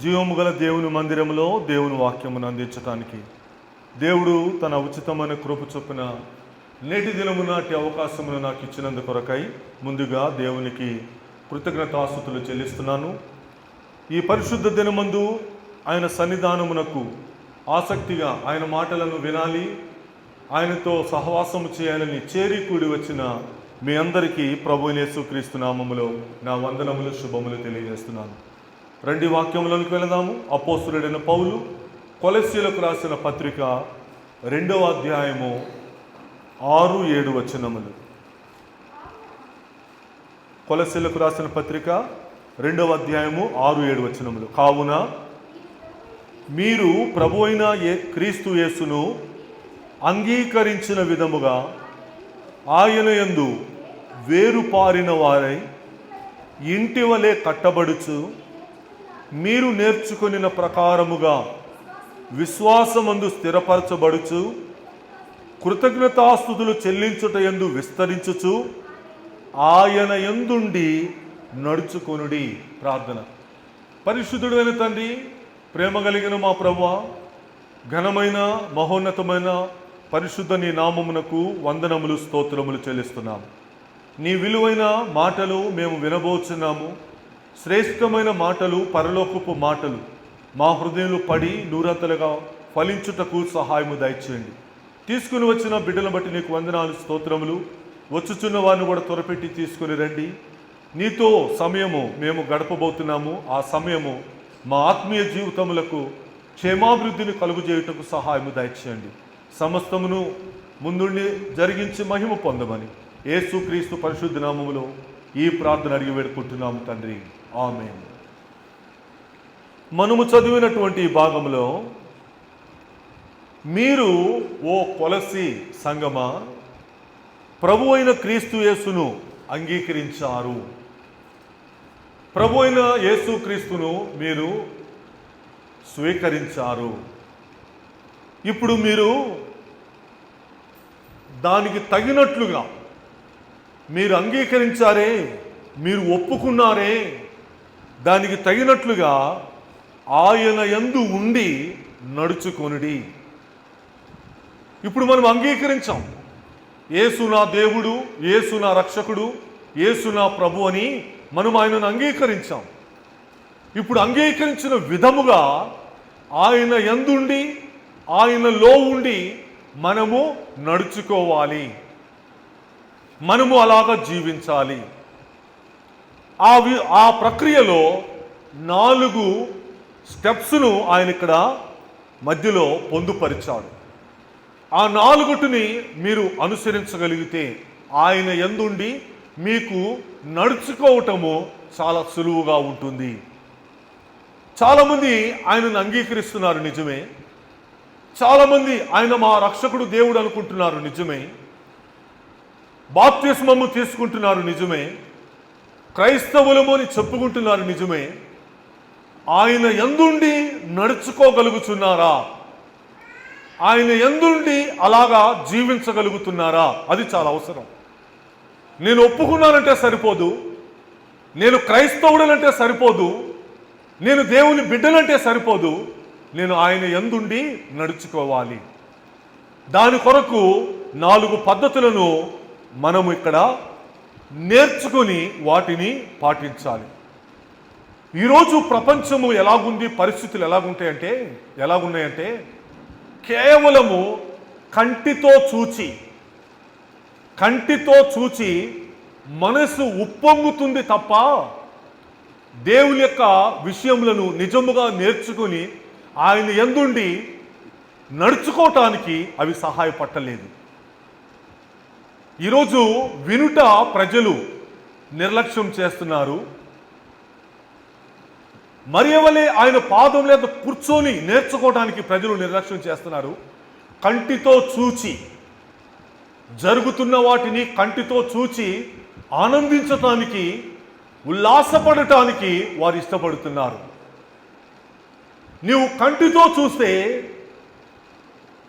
జీవము గల దేవుని మందిరంలో దేవుని వాక్యమును అందించటానికి దేవుడు తన ఉచితమైన కృప చొప్పున నేటి దినము నాటి అవకాశమును నాకు ఇచ్చినందు కొరకై ముందుగా దేవునికి కృతజ్ఞతాస్తుతులు చెల్లిస్తున్నాను. ఈ పరిశుద్ధ దినమందు ఆయన సన్నిధానమునకు ఆసక్తిగా ఆయన మాటలను వినాలి, ఆయనతో సహవాసము చేయాలని చేరి కూడి వచ్చిన మీ అందరికీ ప్రభువైన యేసుక్రీస్తు నామములో నా వందనములు శుభములు తెలియజేస్తున్నాను. రండి వాక్యములకు వెళదాము. అపోస్తలుడైన పౌలు కొలస్సీలకు రాసిన పత్రిక 2వ అధ్యాయము 6-7 వచనములు. కొలస్సీలకు రాసిన పత్రిక 2వ అధ్యాయము 6-7 వచనములు. కావున మీరు ప్రభువైన క్రీస్తు యేసును అంగీకరించిన విధముగా ఆయన యందు వేరుపారిన వారై ఇంటి వలె కట్టబడుచు మీరు నేర్చుకొనిన ప్రకారముగా విశ్వాసమందు స్థిరపరచబడుచు కృతజ్ఞతాస్తుతులు చెల్లించుట యందు విస్తరించుచు ఆయన యందుండి నడుచుకొనుడి. ప్రార్థన. పరిశుద్ధుడైన తండ్రి, ప్రేమ కలిగిన మా ప్రభువా, ఘనమైన మహోన్నతమైన పరిశుద్ధ నీ నామమునకు వందనములు స్తోత్రములు చెల్లిస్తున్నాము. నీ విలువైన మాటలు మేము వినబోచున్నాము. శ్రేష్టమైన మాటలు, పరలోకపు మాటలు మా హృదయంలో పడి నూరంతలుగా ఫలించుటకు సహాయము దయచేయండి. తీసుకుని వచ్చిన బిడ్డలను బట్టి నీకు వందనాలు స్తోత్రములు. వచ్చుచున్న వారిని కూడా త్వరపెట్టి తీసుకుని రండి. నీతో సమయము మేము గడపబోతున్నాము. ఆ సమయము మా ఆత్మీయ జీవితములకు క్షేమాభివృద్ధిని కలుగుజేయుటకు సహాయము దయచేయండి. సమస్తమును ముందుండి జరిగించి మహిమ పొందమని యేసుక్రీస్తు పరిశుద్ధ నామములో ఈ ప్రార్థన అడిగి వేడుకుంటున్నాము తండ్రి, ఆమేన్. మనము చదివినటువంటి ఈ భాగంలో మీరు ఓ కొలస్సీ సంగమా ప్రభు అయిన క్రీస్తు యేసును అంగీకరించారు. ప్రభు అయిన యేసు క్రీస్తును మీరు స్వీకరించారు. ఇప్పుడు మీరు దానికి తగినట్లుగా మీరు అంగీకరించారే, మీరు ఒప్పుకున్నారే, దానికి తగినట్లుగా ఆయన యందు ఉండి నడుచుకొనుడి. ఇప్పుడు మనం అంగీకరించాం, యేసు నా దేవుడు, యేసు నా రక్షకుడు, యేసు నా ప్రభు అని మనం ఆయనను అంగీకరించాం. ఇప్పుడు అంగీకరించిన విధముగా ఆయన యందుండి ఆయనలో ఉండి మనము నడుచుకోవాలి, మనము అలాగా జీవించాలి. ఆ ప్రక్రియలో 4 స్టెప్స్ను ఆయన ఇక్కడ మధ్యలో పొందుపరిచాడు. ఆ 4టిని మీరు అనుసరించగలిగితే ఆయన యందుండి మీకు నడుచుకోవటము చాలా సులువుగా ఉంటుంది. చాలామంది ఆయనను అంగీకరిస్తున్నారు, నిజమే. చాలామంది ఆయన మా రక్షకుడు దేవుడు అనుకుంటున్నారు, నిజమే. బాప్తిస్మము తీసుకుంటున్నారు, నిజమే. క్రైస్తవులము అని చెప్పుకుంటున్నారు, నిజమే. ఆయన యందుండి నడుచుకోగలుగుతున్నారా? ఆయన యందుండి అలాగా జీవించగలుగుతున్నారా? అది చాలా అవసరం. నేను ఒప్పుకున్నానంటే సరిపోదు, నేను క్రైస్తవుడనంటే సరిపోదు, నేను దేవుని బిడ్డనంటే సరిపోదు, నేను ఆయన యందుండి నడుచుకోవాలి. దాని కొరకు 4 పద్ధతులను మనము ఇక్కడ నేర్చుకొని వాటిని పాటించాలి. ఈరోజు ప్రపంచము ఎలాగుంది, పరిస్థితులు ఎలాగున్నాయంటే కేవలము కంటితో చూచి మనసు ఉప్పొంగుతుంది తప్ప దేవుని యొక్క విషయములను నిజముగా నేర్చుకుని ఆయన యందుండి నడుచుకోవటానికి అవి సహాయపడలేదు. ఈరోజు వినుట ప్రజలు నిర్లక్ష్యం చేస్తున్నారు. మరియవలే ఆయన పాదం లేదా కూర్చొని నేర్చుకోవడానికి ప్రజలు నిర్లక్ష్యం చేస్తున్నారు. కంటితో చూచి జరుగుతున్న వాటిని కంటితో చూచి ఆనందించటానికి, ఉల్లాసపడటానికి వారు ఇష్టపడుతున్నారు. నీవు కంటితో చూస్తే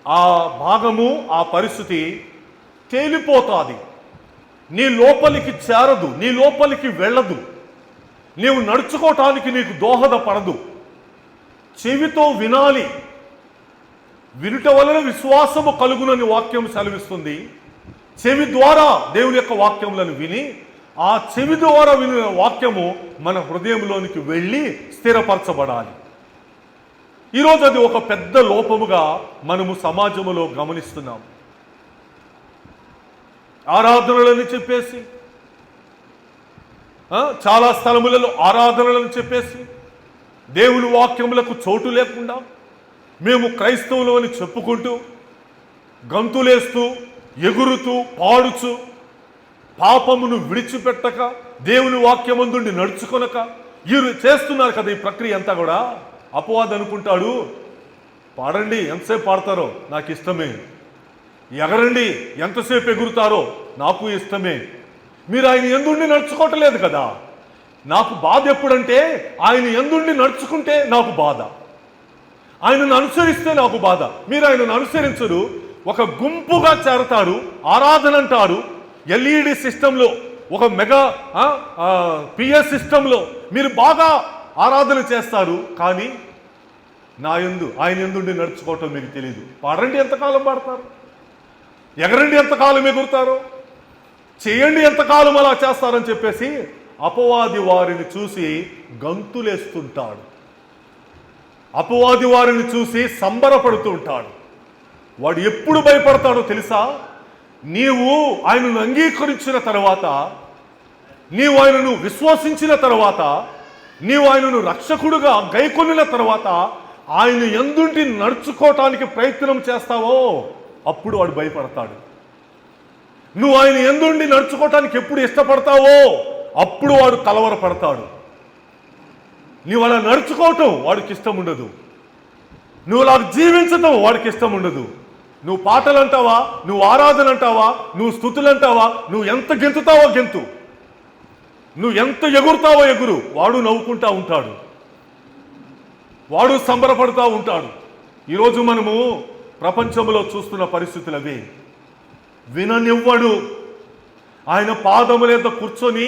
ఆ భాగము, ఆ పరిస్థితి తేలిపోతుంది, నీ లోపలికి చేరదు, నీ లోపలికి వెళ్ళదు, నీవు నడుచుకోవటానికి నీకు దోహదపడదు. చెవితో వినాలి, వినుట వలన విశ్వాసము కలుగునని వాక్యం సెలవిస్తుంది. చెవి ద్వారా దేవుని యొక్క వాక్యములను విని ఆ చెవి ద్వారా విని వాక్యము మన హృదయంలోనికి వెళ్ళి స్థిరపరచబడాలి. ఈరోజు అది ఒక పెద్ద లోపముగా మనము సమాజంలో గమనిస్తున్నాం. ఆరాధనలని చెప్పేసి, చాలా స్థలములలో ఆరాధనలను చెప్పేసి దేవుని వాక్యములకు చోటు లేకుండా మేము క్రైస్తవులు అని చెప్పుకుంటూ గంతులేస్తూ ఎగురుతూ పాడుచు పాపమును విడిచిపెట్టక దేవుని వాక్యమందుండి నడుచుకొనక వీరు చేస్తున్నారు కదా. ఈ ప్రక్రియ అంతా కూడా అపవాది అనుకుంటాడు, పాడండి ఎంతసేపు పాడతారో నాకు ఇష్టమే, ఎగరండి ఎంతసేపు ఎగురుతారో నాకు ఇష్టమే, మీరు ఆయన యందుండి నడుచుకోవట్లేదు కదా. నాకు బాధ ఎప్పుడంటే ఆయన యందుండి నడుచుకుంటే నాకు బాధ, ఆయనను అనుసరిస్తే నాకు బాధ. మీరు ఆయనను అనుసరించరు, ఒక గుంపుగా చేరతారు, ఆరాధన అంటారు, ఎల్ఈడి సిస్టంలో ఒక మెగా పిఎస్ సిస్టంలో మీరు బాగా ఆరాధన చేస్తారు. కానీ నా యందు ఆయన యందుండి నడుచుకోవటం మీకు తెలియదు. పాడండి ఎంతకాలం పాడతారు, ఎగరండి ఎంతకాలం ఎగురుతారో, చేయండి ఎంతకాలం అలా చేస్తారని చెప్పేసి అపవాది వారిని చూసి గంతులేస్తుంటాడు, అపవాది వారిని చూసి సంబరపడుతూ ఉంటాడు. వాడు ఎప్పుడు భయపడతాడో తెలుసా? నీవు ఆయనను అంగీకరించిన తర్వాత, నీవు ఆయనను విశ్వసించిన తర్వాత, నీవు ఆయనను రక్షకుడుగా గైకొనిన తర్వాత ఆయన యందుండి నడుచుకోవటానికి ప్రయత్నం చేస్తావో అప్పుడు వాడు భయపడతాడు. నువ్వు ఆయన యందుండి నడుచుకోవటానికి ఎప్పుడు ఇష్టపడతావో అప్పుడు వాడు కలవరపడతాడు. నువ్వు అలా నడుచుకోవటం వాడికి ఇష్టం ఉండదు, నువ్వు అలా జీవించటం వాడికి ఇష్టం ఉండదు. నువ్వు పాటలు అంటావా, నువ్వు ఆరాధన అంటావా, నువ్వు స్తుతులు అంటావా, నువ్వు ఎంత గెంతుతావో గెంతు, నువ్వు ఎంత ఎగురుతావో ఎగురు, వాడు నవ్వుకుంటా ఉంటాడు, వాడు సంబరపడుతూ ఉంటాడు. ఈరోజు మనము ప్రపంచంలో చూస్తున్న పరిస్థితులు అవి. విననివ్వడు, ఆయన పాదముల మీద కూర్చొని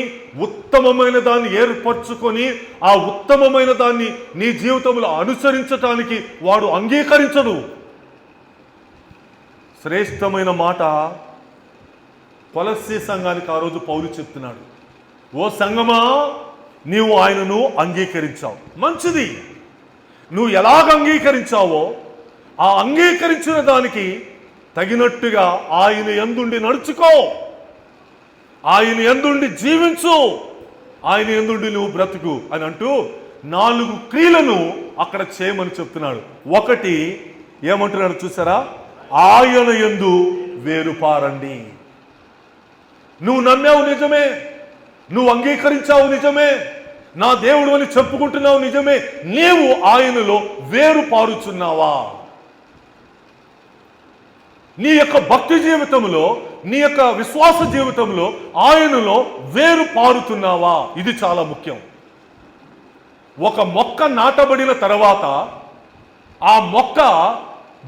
ఉత్తమమైన దాన్ని ఏర్పరచుకొని ఆ ఉత్తమమైన దాన్ని నీ జీవితంలో అనుసరించటానికి వాడు అంగీకరించడు. శ్రేష్టమైన మాట కొలస్సీ సంఘానికి ఆ రోజు పౌలు చెప్తున్నాడు, ఓ సంఘమా నీవు ఆయనను అంగీకరించావు, మంచిది. నువ్వు ఎలాగ అంగీకరించావో ఆ అంగీకరించిన దానికి తగినట్టుగా ఆయన యందుండి నడుచుకో, ఆయన యందుండి జీవించు, ఆయన యందుండి నువ్వు బ్రతుకు అని అంటూ 4 క్రియలను అక్కడ చేయమని చెప్తున్నాడు. ఒకటి ఏమంటున్నాడు చూసారా? ఆయన యందు వేరుపారండి. నువ్వు నమ్మావు నిజమే, నువ్వు అంగీకరించావు నిజమే, నా దేవుడు అని చెప్పుకుంటున్నావు నిజమే, నీవు ఆయనలో వేరు పారుచున్నావా? నీ యొక్క భక్తి జీవితంలో, నీ యొక్క విశ్వాస జీవితంలో ఆయనలో వేరు పారుతున్నావా? ఇది చాలా ముఖ్యం. ఒక మొక్క నాటబడిన తర్వాత ఆ మొక్క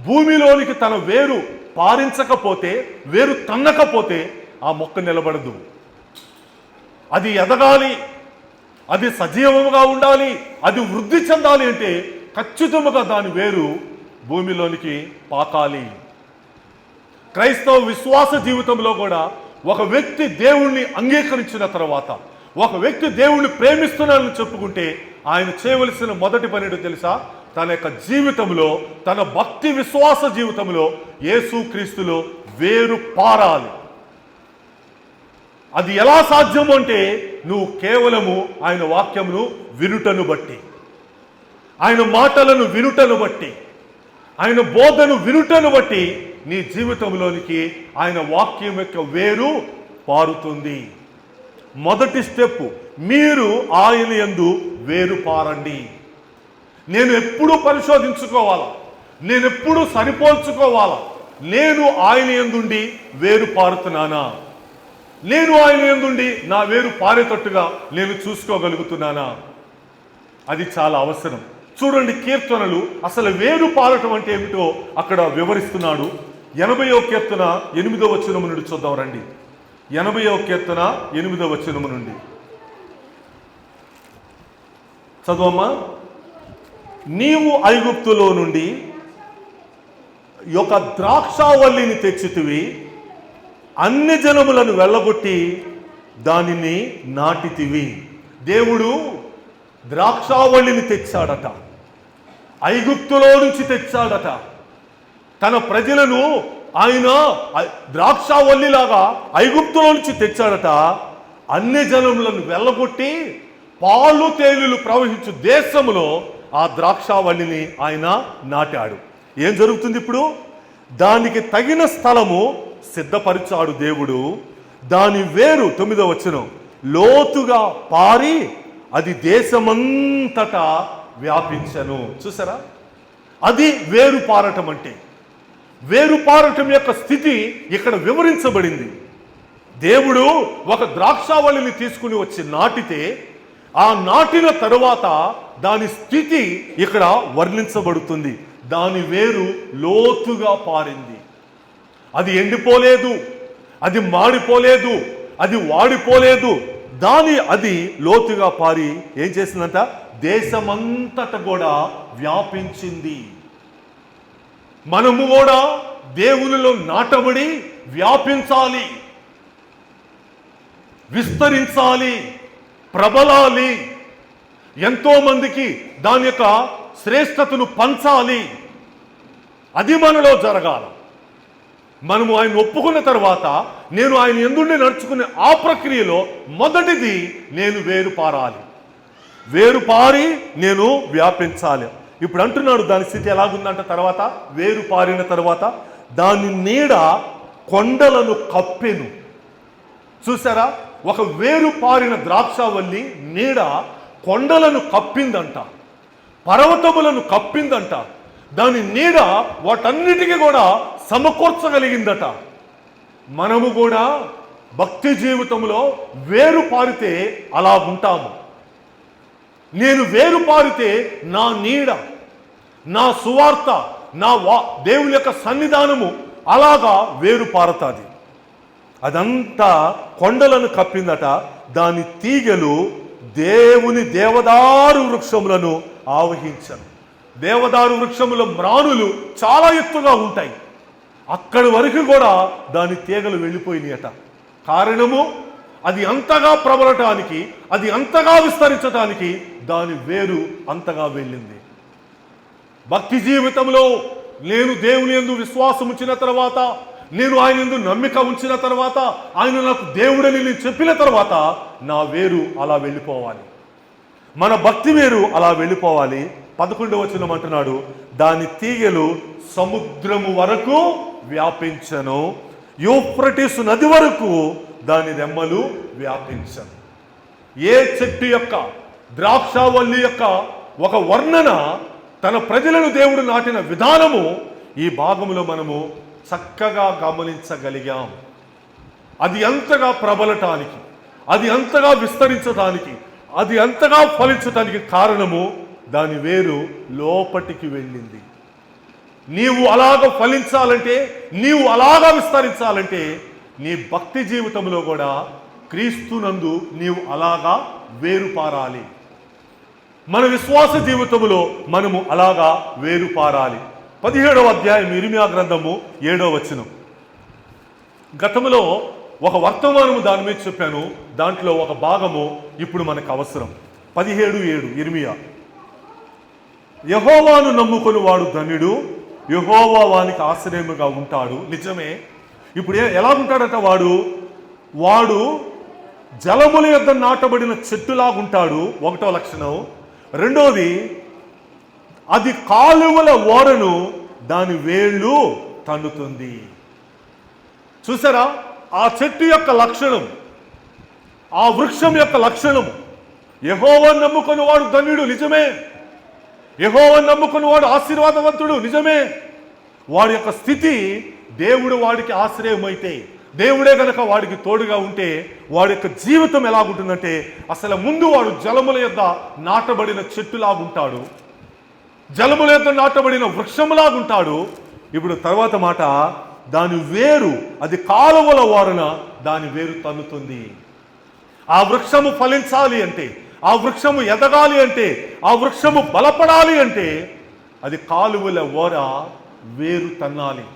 భూమిలోనికి తన వేరు పారించకపోతే, వేరు తన్నకపోతే ఆ మొక్క నిలబడదు. అది ఎదగాలి, అది సజీవముగా ఉండాలి, అది వృద్ధి చెందాలి అంటే ఖచ్చితంగా దాని వేరు భూమిలోనికి పాకాలి. క్రైస్తవ విశ్వాస జీవితంలో కూడా ఒక వ్యక్తి దేవుణ్ణి అంగీకరించిన తర్వాత, ఒక వ్యక్తి దేవుణ్ణి ప్రేమిస్తున్నాడని చెప్పుకుంటే ఆయన చేయవలసిన మొదటి పని ఏంటో తెలుసా? తన యొక్క జీవితంలో, తన భక్తి విశ్వాస జీవితంలో యేసుక్రీస్తులో వేరు పారాలి. అది ఎలా సాధ్యం అంటే నువ్వు కేవలము ఆయన వాక్యమును వినుటను బట్టి, ఆయన మాటలను వినుటను బట్టి, ఆయన బోధను వినుటను బట్టి నీ జీవితంలోనికి ఆయన వాక్యం యొక్క వేరు పారుతుంది. మొదటి స్టెప్, మీరు ఆయన యందు వేరు పారండి. నేను ఎప్పుడూ పరిశోధించుకోవాలా, నేను ఎప్పుడూ సరిపోల్చుకోవాలా, నేను ఆయన యందుండి వేరు పారుతున్నానా, నేను ఆయన యందుండి నా వేరు పారేటట్టుగా నేను చూసుకోగలుగుతున్నానా? అది చాలా అవసరం. చూడండి, కీర్తనలు అసలు వేరు పారటం అంటే ఏమిటో అక్కడ వివరిస్తున్నాడు. 80వ కీర్తన 8వ వచనము నుండి చూద్దాం రండి. 80వ కీర్తన 8వ వచనము నుండి చదవమ్మా. నీవు ఐగుప్తులో నుండి ఒక ద్రాక్షావల్లిని తెచ్చితివి, అన్ని జనములను వెళ్ళగొట్టి దానిని నాటితివి. దేవుడు ద్రాక్షావల్లిని తెచ్చాడట, ఐగుప్తులో నుంచి తెచ్చాడట. తన ప్రజలను ఆయన ద్రాక్షావల్లిలాగా ఐగుప్తులో నుంచి తెచ్చాడట. అన్ని జనములను వెళ్ళగొట్టి పాలు తేలులు ప్రవహించు దేశములో ఆ ద్రాక్షావల్లిని ఆయన నాటాడు. ఏం జరుగుతుంది ఇప్పుడు? దానికి తగిన స్థలము సిద్ధపరిచాడు దేవుడు. దాని వేరు 9వ వచనం లోతుగా పారి అది దేశమంతటా వ్యాపించను. చూసారా, అది వేరు పారటం అంటే. వేరు పారటం యొక్క స్థితి ఇక్కడ వివరించబడింది. దేవుడు ఒక ద్రాక్షావళిని తీసుకుని వచ్చి నాటితే ఆ నాటిన తరువాత దాని స్థితి ఇక్కడ వర్ణించబడుతుంది. దాని వేరు లోతుగా పారింది. అది ఎండిపోలేదు, అది మాడిపోలేదు, అది వాడిపోలేదు. అది లోతుగా పారి ఏం చేసిందంట? దేశమంతట కూడా వ్యాపించింది. మనము కూడా దేవునిలో నాటబడి వ్యాపించాలి, విస్తరించాలి, ప్రబలాలి, ఎంతో మందికి దాని యొక్క శ్రేష్టతను పంచాలి. అది మనలో జరగాలి. మనము ఆయన ఒప్పుకున్న తర్వాత నేను ఆయన ఎందుండి నడుచుకునే ఆ ప్రక్రియలో మొదటిది నేను వేరు పారాలి, వేరు పారి నేను వ్యాపించాలి. ఇప్పుడు అంటున్నాడు దాని స్థితి ఎలాగుందంట. తర్వాత వేరు పారిన తర్వాత దాని నీడ కొండలను కప్పెను. చూసారా, ఒక వేరు పారిన ద్రాక్షావల్లి నీడ కొండలను కప్పిందంట, పర్వతములను కప్పిందంట. దాని నీడ వాటన్నిటికీ కూడా సమకూర్చగలిగిందట. మనము కూడా భక్తి జీవితంలో వేరు పారితే అలా ఉంటాము. నేను వేరు పారితే నా నీడ, నా సువార్త, దేవుని యొక్క సన్నిధానము అలాగా వేరు పారుతుంది. అదంతా కొండలను కప్పిందట. దాని తీగలు దేవుని దేవదారు వృక్షములను ఆవహించను. దేవదారు వృక్షముల మ్రానులు చాలా ఎత్తుగా ఉంటాయి. అక్కడి వరకు కూడా దాని తీగలు వెళ్ళిపోయినాయట. కారణము అది అంతగా ప్రబలటానికి, అది అంతగా విస్తరించటానికి దాని వేరు అంతగా వెళ్ళింది. భక్తి జీవితంలో నేను దేవుని యందు విశ్వాసం ఉంచిన తర్వాత, నేను ఆయన యందు నమ్మిక ఉంచిన తర్వాత, ఆయన నాకు దేవుడని నేను చెప్పిన తర్వాత నా వేరు అలా వెళ్ళిపోవాలి. మన భక్తి వేరు అలా వెళ్ళిపోవాలి. 11వ వచనం అంటున్నాడు, దాని తీగలు సముద్రము వరకు వ్యాపించను, యూఫ్రటీసు నది వరకు దాని రెమ్మలు వ్యాపించను. ఏ చెట్టు యొక్క, ద్రాక్షావల్లి యొక్క ఒక వర్ణన, తన ప్రజలను దేవుడు నాటిన విధానము ఈ భాగంలో మనము చక్కగా గమనించగలిగాం. అది అంతగా ప్రబలటానికి, అది అంతగా విస్తరించటానికి, అది అంతగా ఫలించటానికి కారణము దాని వేరు లోపటికి వెళ్ళింది. నీవు అలాగ ఫలించాలంటే, నీవు అలాగా విస్తరించాలంటే నీ భక్తి జీవితంలో కూడా క్రీస్తునందు నీవు అలాగా వేరు పారాలి. మన విశ్వాస జీవితంలో మనము అలాగా వేరు పారాలి. 17వ అధ్యాయం ఇర్మియా గ్రంథము 7వ వచనం. గతంలో ఒక వర్తమానము దాని మీద చెప్పాను. దాంట్లో ఒక భాగము ఇప్పుడు మనకు అవసరం. 17:7 ఇర్మియా. యెహోవాను నమ్ముకొని వాడు ధన్యుడు, యెహోవా వానికి ఆశ్రయముగా ఉంటాడు. నిజమే. ఇప్పుడు ఎలా ఉంటాడట వాడు జలముల యొద్ద నాటబడిన చెట్టులాగుంటాడు. 1వ లక్షణం. 2వది, అది కాలువల ఓరను దాని వేళ్ళు తన్నుతుంది. చూసారా, ఆ చెట్టు యొక్క లక్షణం, ఆ వృక్షం యొక్క లక్షణం. యెహోవాను నమ్ముకొని వాడు ధన్యుడు, నిజమే. యెహోవాను నమ్ముకొని వాడు ఆశీర్వాదవంతుడు, నిజమే. వాడి యొక్క స్థితి, దేవుడు వాడికి ఆశ్రయమైతే, దేవుడే గనక వాడికి తోడుగా ఉంటే వాడి యొక్క జీవితం ఎలాగుంటుందంటే, అసలు ముందు వాడు జలముల యొద్ద నాటబడిన చెట్టులాగుంటాడు, జలముల యొద్ద నాటబడిన వృక్షములాగుంటాడు. ఇప్పుడు తర్వాత మాట, దాని వేరు, అది కాలువల వారున దాని వేరు తన్నుతుంది. ఆ వృక్షము ఫలించాలి అంటే, ఆ వృక్షము ఎదగాలి అంటే, ఆ వృక్షము బలపడాలి అంటే అది కాలువల ఓర వేరు తన్నాలి.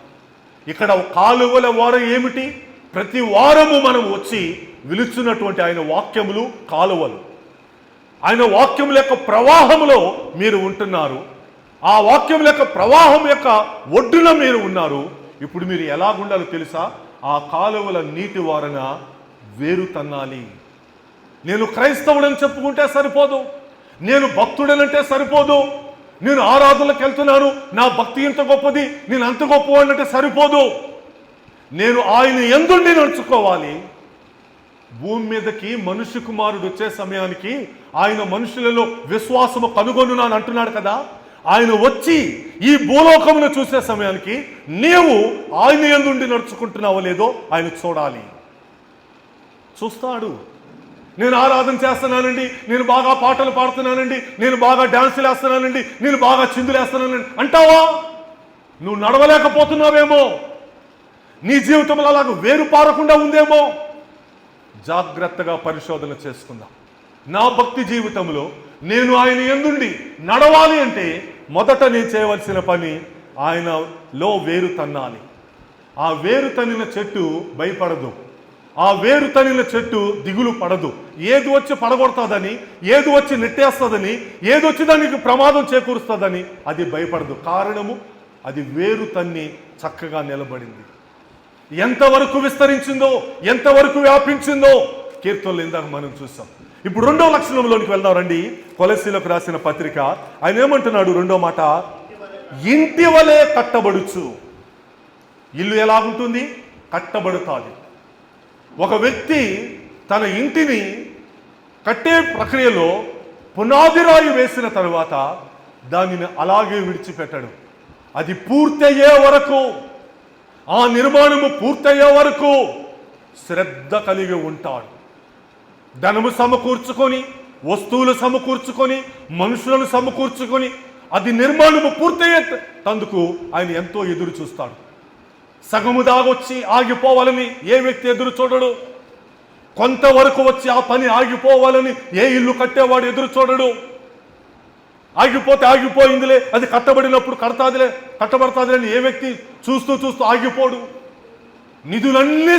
ఇక్కడ కాలువల ఓర ఏమిటి? ప్రతి వారము మనం వచ్చి విలుచున్నటువంటి ఆయన వాక్యములు కాలువలు. ఆయన వాక్యముల యొక్క ప్రవాహంలో మీరు ఉంటున్నారు. ఆ వాక్యముల యొక్క ప్రవాహం యొక్క ఒడ్డున మీరు ఉన్నారు. ఇప్పుడు మీరు ఎలాగుండాలో తెలుసా? ఆ కాలువల నీటి వారన వేరు తన్నాలి. నేను క్రైస్తవుడని చెప్పుకుంటే సరిపోదు, నేను భక్తుడనంటే సరిపోదు, నేను ఆరాధనలకు వెళ్తున్నాను, నా భక్తి ఇంత గొప్పది, నేను అంత గొప్పవాడినంటే సరిపోదు. నేను ఆయన యందుండి నడుచుకోవాలి. భూమి మీదకి మనుష్య కుమారుడు వచ్చే సమయానికి ఆయన మనుషులలో విశ్వాసము కనుగొనున్నాను అంటున్నాడు కదా. ఆయన వచ్చి ఈ భూలోకమును చూసే సమయానికి నీవు ఆయన యందుండి నడుచుకుంటున్నావో లేదో ఆయన చూడాలి, చూస్తాడు. నేను ఆరాధన చేస్తున్నానండి, నేను బాగా పాటలు పాడుతున్నానండి, నేను బాగా డాన్సులు వేస్తున్నానండి, నేను బాగా చిందులు వేస్తున్నానండి అంటావా? నువ్వు నడవలేకపోతున్నావేమో, నీ జీవితంలో అలాగ వేరు పారకుండా ఉందేమో. జాగ్రత్తగా పరిశోధన చేసుకుందాం. నా భక్తి జీవితంలో నేను ఆయన యందుండి నడవాలి అంటే మొదట నేను చేయవలసిన పని ఆయనలో వేరు తన్నాలి. ఆ వేరు తన్నిన చెట్టు భయపడదు, ఆ వేరు తన్నిన చెట్టు దిగులు పడదు. ఏది వచ్చి పడగొడుతుందని, ఏది వచ్చి నెట్టేస్తుందని, ఏది వచ్చి దానికి ప్రమాదం చేకూరుస్తుందని అది భయపడదు. కారణము అది వేరు తన్ని చక్కగా నిలబడింది. ఎంతవరకు విస్తరించిందో, ఎంతవరకు వ్యాపించిందో కీర్తనలు ఇందాక మనం చూస్తాం. ఇప్పుడు రెండో లక్షణంలోనికి వెళ్దాం రండి. కొలస్సీలకు రాసిన పత్రిక ఆయన ఏమంటున్నాడు? రెండో మాట, ఇంటి వలె కట్టబడుచు. ఇల్లు ఎలాగుంటుంది? కట్టబడుతుంది. ఒక వ్యక్తి తన ఇంటిని కట్టే ప్రక్రియలో పునాది రాయి వేసిన తరువాత దానిని అలాగే విడిచిపెట్టడు. అది పూర్తయ్యే వరకు, ఆ నిర్మాణము పూర్తయ్యే వరకు శ్రద్ధ కలిగి ఉంటాడు. ధనము సమకూర్చుకొని, వస్తువులు సమకూర్చుకొని, మనుషులను సమకూర్చుకొని అది నిర్మాణము పూర్తయ్యేందుకు ఆయన ఎంతో ఎదురు చూస్తాడు. సగము దాగొచ్చి ఆగిపోవాలని ఏ వ్యక్తి ఎదురు చూడడు. కొంతవరకు వచ్చి ఆ పని ఆగిపోవాలని ఏ ఇల్లు కట్టేవాడు ఎదురు చూడడు. ఆగిపోతే ఆగిపోయిందిలే, అది కట్టబడినప్పుడు కట్టబడతాదిలే అని ఏ వ్యక్తి చూస్తూ చూస్తూ ఆగిపోడు. నిధులన్నీ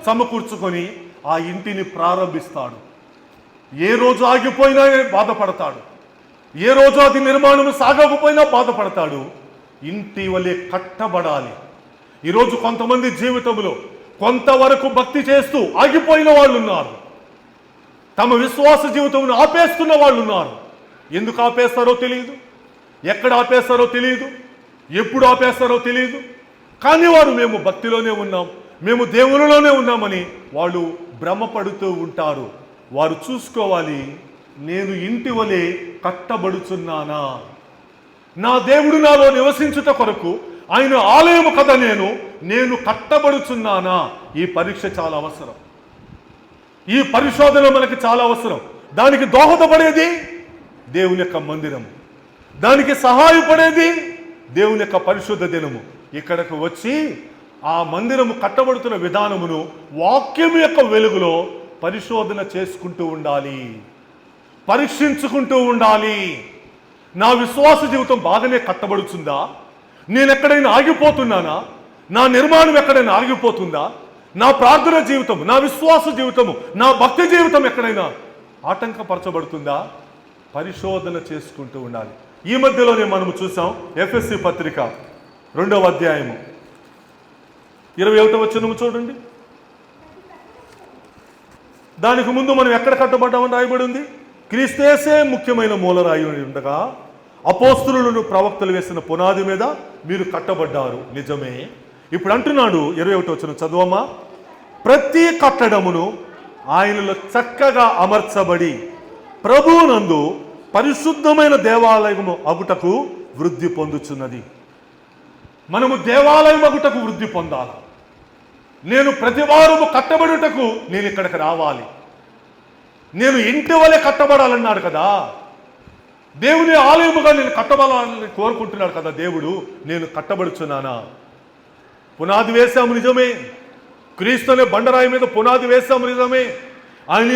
సమకూర్చుకొని ఆ ఇంటిని ప్రారంభిస్తాడు. ఏ రోజు ఆగిపోయినా బాధపడతాడు, ఏ రోజు అది నిర్మాణం సాగకపోయినా బాధపడతాడు. ఇంటి వలె కట్టబడాలి. ఈరోజు కొంతమంది జీవితంలో కొంతవరకు భక్తి చేస్తూ ఆగిపోయిన వాళ్ళు ఉన్నారు. తమ విశ్వాస జీవితం ఆపేస్తున్న వాళ్ళు ఉన్నారు. ఎందుకు ఆపేస్తారో తెలియదు, ఎక్కడ ఆపేస్తారో తెలియదు, ఎప్పుడు ఆపేస్తారో తెలియదు. కానీ వారు మేము భక్తిలోనే ఉన్నాం, మేము దేవునిలోనే ఉన్నామని వాళ్ళు భ్రమపడుతూ ఉంటారు. వారు చూసుకోవాలి, నేను ఇంటి వలె కట్టబడుచున్నానా? నా దేవుడు నాలో నివసించుట కొరకు ఆయన ఆలయము కదా నేను కట్టబడుచున్నానా? ఈ పరీక్ష చాలా అవసరం. ఈ పరిశోధన మనకి చాలా అవసరం. దానికి దోహదపడేది దేవుని యొక్క మందిరము, దానికి సహాయపడేది దేవుని యొక్క పరిశుద్ధ దినము. ఇక్కడకు వచ్చి ఆ మందిరము కట్టబడుతున్న విధానమును వాక్యం యొక్క వెలుగులో పరిశోధన చేసుకుంటూ ఉండాలి, పరీక్షించుకుంటూ ఉండాలి. నా విశ్వాస జీవితం బాగానే కట్టబడుతుందా? నేను ఎక్కడైనా ఆగిపోతున్నానా? నా నిర్మాణం ఎక్కడైనా ఆగిపోతుందా? నా ప్రార్థన జీవితం, నా విశ్వాస జీవితము, నా భక్తి జీవితం ఎక్కడైనా ఆటంకపరచబడుతుందా? పరిశోధన చేసుకుంటూ ఉండాలి. ఈ మధ్యలోనే మనము చూసాం ఎఫెసీ పత్రిక 2వ అధ్యాయము 21వ వచనము చూడండి. దానికి ముందు మనం ఎక్కడ కట్టబడ్డామని రాయబడి ఉంది? క్రీస్తేసే ముఖ్యమైన మూలరాయి ఉండగా అపోస్తలులను ప్రవక్తలు వేసిన పునాది మీద మీరు కట్టబడ్డారు. నిజమే. ఇప్పుడు అంటున్నాడు 21వ వచనం చదువమ్మా. ప్రతి కట్టడమును ఆయనలో చక్కగా అమర్చబడి ప్రభువునందు పరిశుద్ధమైన దేవాలయము అగుటకు వృద్ధి పొందుచున్నది. మనము దేవాలయం అగుటకు వృద్ధి పొందాలి. నేను ప్రతి వారము కట్టబడుటకు నేను ఇక్కడికి రావాలి. నేను ఇంటి వలె కట్టబడాలన్నాడు కదా దేవుని ఆలయముగా, నేను కట్టబడాలని కోరుకుంటున్నాడు కదా దేవుడు. నేను కట్టబడుచున్నానా? పునాది వేశాము నిజమే, క్రీస్తు అనే బండరాయి మీద పునాది వేశాము నిజమే. ఆయన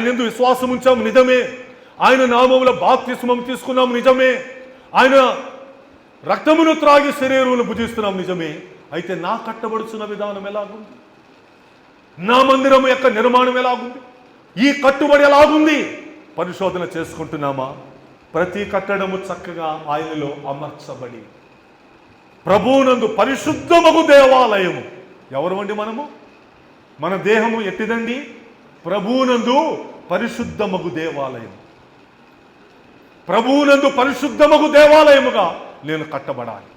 యందు విశ్వాసం ఉంచాము నిజమే, ఆయన నామములో బాప్తిస్మం తీసుకున్నాము నిజమే, ఆయన రక్తమును త్రాగి శరీరమును భుజిస్తున్నాం నిజమే. అయితే నా కట్టబడుచున్న విధానం ఎలాగుంది? నా మందిరం యొక్క నిర్మాణం ఎలాగుంది? ఈ కట్టుబడి ఎలాగుంది? పరిశోధన చేసుకుంటున్నామా? ప్రతి కట్టడము చక్కగా ఆయనలో అమర్చబడి ప్రభువునందు పరిశుద్ధమగు దేవాలయము. ఎవరు అండి మనము? మన దేహము ఎట్టిదండి? ప్రభువునందు పరిశుద్ధమగు దేవాలయం. ప్రభువునందు పరిశుద్ధమగు దేవాలయముగా నేను కట్టబడాలి.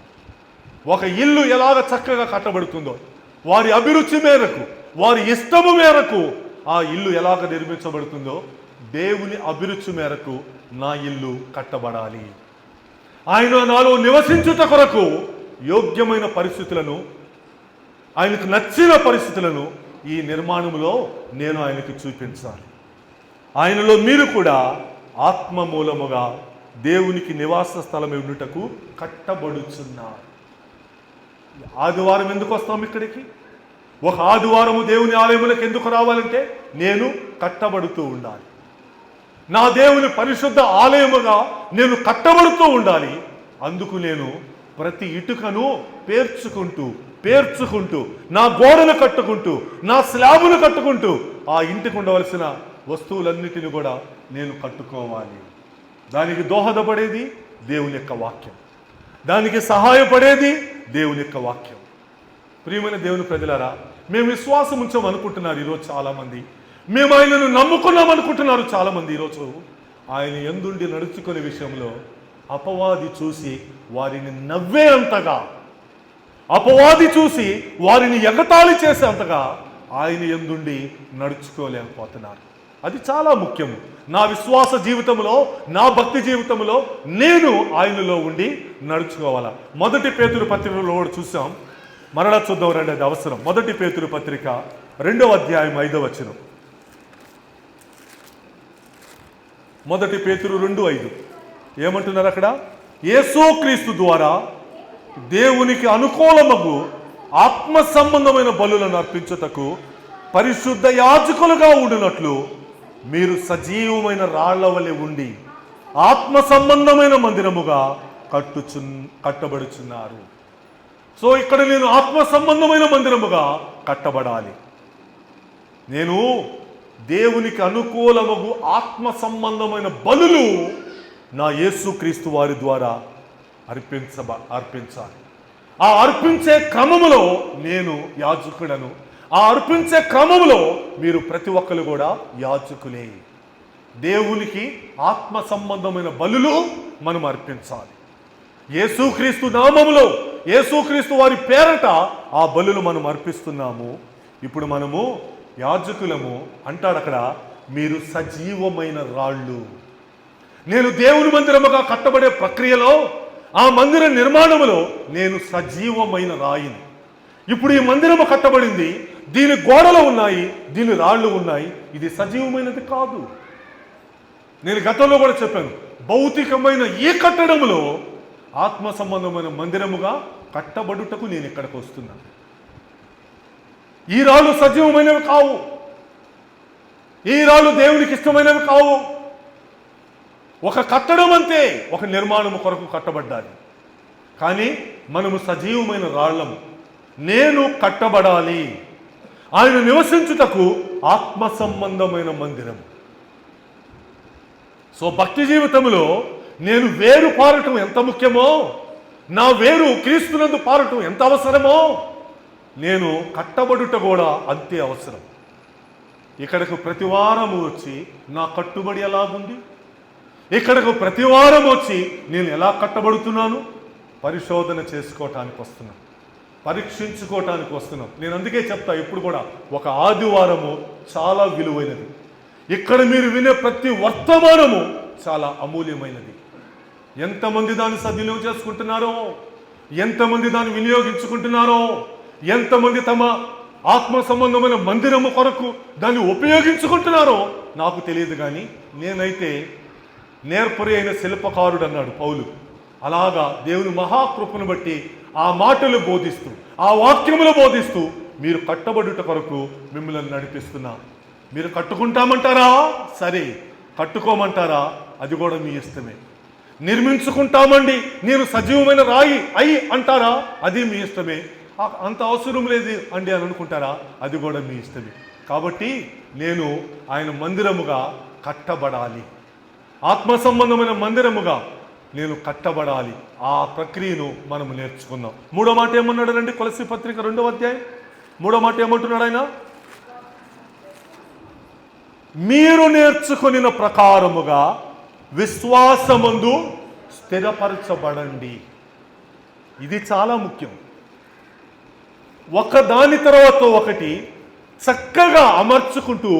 ఒక ఇల్లు ఎలాగ చక్కగా కట్టబడుతుందో, వారి అభిరుచి మేరకు, వారి ఇష్టము మేరకు ఆ ఇల్లు ఎలాగ నిర్మించబడుతుందో, దేవుని అభిరుచి మేరకు నా ఇల్లు కట్టబడాలి. ఆయన నాలో నివసించుట కొరకు యోగ్యమైన పరిస్థితులను, ఆయనకు నచ్చిన పరిస్థితులను ఈ నిర్మాణంలో నేను ఆయనకు చూపించాలి. ఆయనలో మీరు కూడా ఆత్మ మూలముగా దేవునికి నివాస స్థలం ఉండుటకు కట్టబడుచున్నారు. ఆదివారం ఎందుకు వస్తాం ఇక్కడికి? ఒక ఆదివారము దేవుని ఆలయములకు ఎందుకు రావాలంటే నేను కట్టబడుతూ ఉండాలి. నా దేవుని పరిశుద్ధ ఆలయముగా నేను కట్టబడుతూ ఉండాలి. అందుకు నేను ప్రతి ఇటుకను పేర్చుకుంటూ నా గోడను కట్టుకుంటూ, నా స్లాబును కట్టుకుంటూ ఆ ఇంటికి ఉండవలసిన వస్తువులన్నిటిని కూడా నేను కట్టుకోవాలి. దానికి దోహదపడేది దేవుని యొక్క వాక్యం, దానికి సహాయపడేది దేవుని యొక్క వాక్యం. ప్రియమైన దేవుని ప్రజలారా, మేము విశ్వాసం ఉంచాం అనుకుంటున్నారు ఈరోజు చాలామంది. మేము ఆయనను నమ్ముకున్నాం అనుకుంటున్నారు చాలామంది. ఈరోజు ఆయన యందుండి నడుచుకునే విషయంలో అపవాది చూసి వారిని నవ్వే అంతగా, అపవాది చూసి వారిని ఎగతాళి చేసే అంతగా ఆయన యందుండి నడుచుకోలేకపోతున్నారు. అది చాలా ముఖ్యము. నా విశ్వాస జీవితంలో, నా భక్తి జీవితంలో నేను ఆయనలో ఉండి నడుచుకోవాలా. 1 పేతురు పత్రికలో కూడా చూసాం, మరలా చూద్దాం రండి, అది అవసరం. 1 పేతురు పత్రిక 2వ అధ్యాయం 5వ వచనం. 1 పేతురు 2:5 ఏమంటున్నారు అక్కడ? యేసుక్రీస్తు ద్వారా దేవునికి అనుకూలమగు ఆత్మ సంబంధమైన బలులను అర్పించుటకు పరిశుద్ధ యాజకులుగా ఉండినట్లు మీరు సజీవమైన రాళ్ల వలె ఉండి ఆత్మ సంబంధమైన మందిరముగా కట్టబడుచున్నారు. సో ఇక్కడ నేను ఆత్మ సంబంధమైన మందిరముగా కట్టబడాలి. నేను దేవునికి అనుకూలమగు ఆత్మ సంబంధమైన బలులు నా యేసుక్రీస్తు వారి ద్వారా అర్పించాలి. ఆ అర్పించే క్రమములో నేను యాజకుడను. ఆ అర్పించే క్రమములో మీరు ప్రతి ఒక్కరు కూడా యాజకులే. దేవునికి ఆత్మ సంబంధమైన బలులు మనం అర్పించాలి. యేసుక్రీస్తు నామములో, యేసుక్రీస్తు వారి పేరట ఆ బలులు మనం అర్పిస్తున్నాము. ఇప్పుడు మనము యాజకులము అంటాడు అక్కడ. మీరు సజీవమైన రాళ్ళు. నేను దేవుని మందిరముగా కట్టబడే ప్రక్రియలో, ఆ మందిర నిర్మాణములో నేను సజీవమైన రాయిని. ఇప్పుడు ఈ మందిరము కట్టబడింది, దీని గోడలు ఉన్నాయి, దీని రాళ్ళు ఉన్నాయి. ఇది సజీవమైనది కాదు. నేను గతంలో కూడా చెప్పాను, భౌతికమైన ఈ కట్టడములో ఆత్మ సంబంధమైన మందిరముగా కట్టబడుటకు నేను ఇక్కడికి వస్తున్నాను. ఈ రాళ్ళు సజీవమైనవి కావు, ఈ రాళ్ళు దేవునికి ఇష్టమైనవి కావు. ఒక కట్టడం అంతే, ఒక నిర్మాణము కొరకు కట్టబడ్డాలి. కానీ మనము సజీవమైన రాళ్ళము. నేను కట్టబడాలి. ఆయన నివసించుటకు ఆత్మ సంబంధమైన మందిరం. సో భక్తి జీవితంలో నేను వేరు పారటం ఎంత ముఖ్యమో, నా వేరు క్రీస్తునందు పారటం ఎంత అవసరమో, నేను కట్టబడుట కూడా అంతే అవసరం. ఇక్కడకు ప్రతి వారము వచ్చి నా కట్టుబడి ఎలాగుంది, ఇక్కడకు ప్రతి వారం వచ్చి నేను ఎలా కట్టబడుతున్నాను పరిశోధన చేసుకోవటానికి వస్తున్నాను, పరీక్షించుకోవటానికి వస్తున్నాం. నేను అందుకే చెప్తా ఇప్పుడు కూడా, ఒక ఆదివారము చాలా విలువైనది. ఇక్కడ మీరు వినే ప్రతి వర్తమానము చాలా అమూల్యమైనది. ఎంతమంది దాన్ని సద్వినియోగం చేసుకుంటున్నారో, ఎంతమంది దాన్ని వినియోగించుకుంటున్నారో, ఎంతమంది తమ ఆత్మ సంబంధమైన మందిరము కొరకు దాన్ని ఉపయోగించుకుంటున్నారో నాకు తెలియదు. కానీ నేనైతే నేర్పరి అయిన శిల్పకారుడు అన్నాడు పౌలు. అలాగా దేవుని మహాకృపను బట్టి ఆ మాటలు బోధిస్తూ, ఆ వాక్యములు బోధిస్తూ మీరు కట్టబడుట కొరకు మిమ్మల్ని నడిపిస్తున్నా. మీరు కట్టుకుంటామంటారా? సరే. కట్టుకోమంటారా? అది కూడా మీ ఇష్టమే. నిర్మించుకుంటామండి, నేను సజీవమైన రాయి అయి అంటారా? అది మీ ఇష్టమే. అంత అవసరం లేదు అండి అని అనుకుంటారా? అది కూడా మీ ఇష్టమే. కాబట్టి నేను ఆయన మందిరముగా కట్టబడాలి, ఆత్మ సంబంధమైన మందిరముగా నేను కట్టబడాలి. ఆ ప్రక్రియను మనం నేర్చుకుందాం. మూడో మాట ఏమన్నాడు రండి, కొలస్సీ పత్రిక 2వ అధ్యాయం 3వ మాట ఏమంటున్నాడు ఆయన? మీరు నేర్చుకొనిన ప్రకారముగా విశ్వాసమందు స్థిరపరచబడండి. ఇది చాలా ముఖ్యం. ఒకదాని తర్వాత ఒకటి చక్కగా అమర్చుకుంటూ